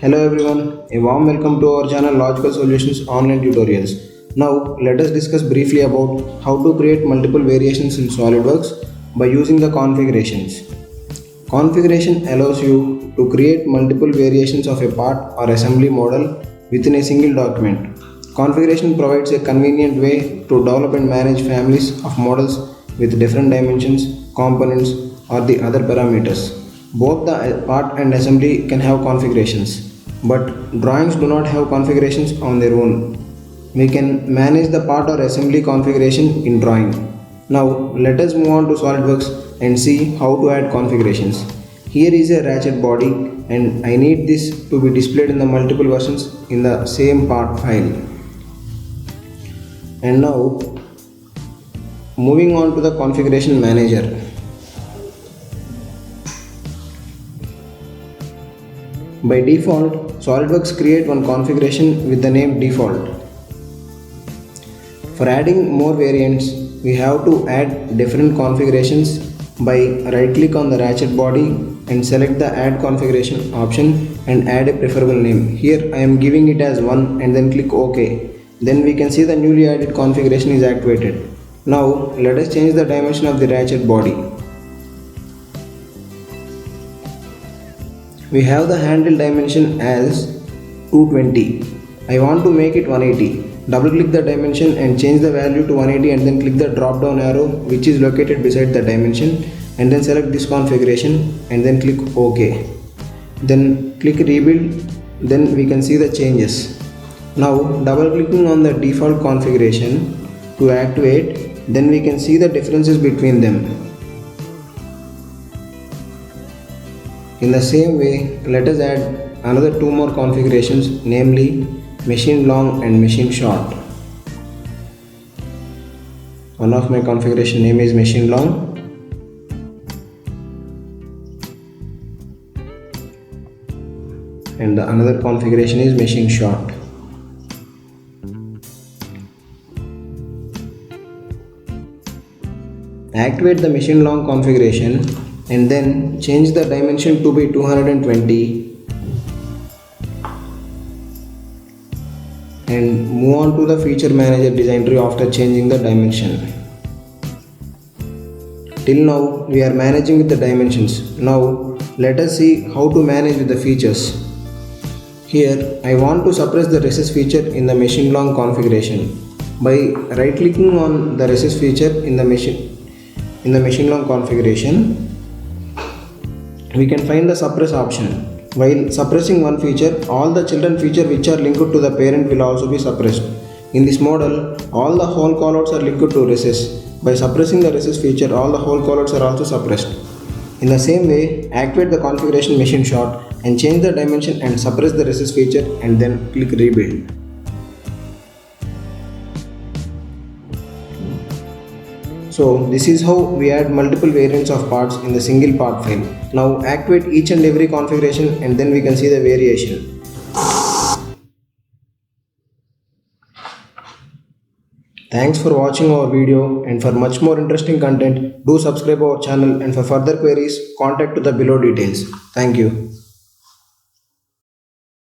Hello everyone, a warm welcome to our channel Logical Solutions Online Tutorials. Now let us discuss briefly about how to create multiple variations in SolidWorks by using the configurations. Configuration allows you to create multiple variations of a part or assembly model within a single document. Configuration provides a convenient way to develop and manage families of models with different dimensions, components, or the other parameters. Both the part and assembly can have configurations, but drawings do not have configurations on their own. We can manage the part or assembly configuration in drawing. Now let us move on to SolidWorks and see how to add configurations. Here is a ratchet body and I need this to be displayed in the multiple versions in the same part file. And now moving on to the configuration manager. By default, SolidWorks create one configuration with the name default. For adding more variants, we have to add different configurations by right click on the ratchet body and select the add configuration option and add a preferable name. Here I am giving it as 1 and then click OK. Then we can see the newly added configuration is activated. Now let us change the dimension of the ratchet body. We have the handle dimension as 220. I want to make it 180. Double click the dimension and change the value to 180 and then click the drop down arrow which is located beside the dimension and then select this configuration and then click OK. Then click rebuild, then we can see the changes. Now double clicking on the default configuration to activate, then we can see the differences between them. In the same way, let us add another two more configurations, namely machine long and machine short. One of my configuration name is machine long and the another configuration is machine short. Activate the machine long configuration and then change the dimension to be 220 and move on to the feature manager design tree after changing the dimension. Till now we are managing with the dimensions. Now let us see how to manage with the features. Here I want to suppress the recess feature in the machine long configuration. By right clicking on the recess feature in the machine long configuration, we can find the suppress option. While suppressing one feature, all the children features which are linked to the parent will also be suppressed. In this model, all the whole callouts are linked to recess. By suppressing the recess feature, all the whole callouts are also suppressed. In the same way, activate the configuration machine short and change the dimension and suppress the recess feature and then click rebuild. So this is how we add multiple variants of parts in the single part file. Now activate each and every configuration and then we can see the variation. Thanks for watching our video, and for much more interesting content, do subscribe our channel, and for further queries, contact to the below details. Thank you.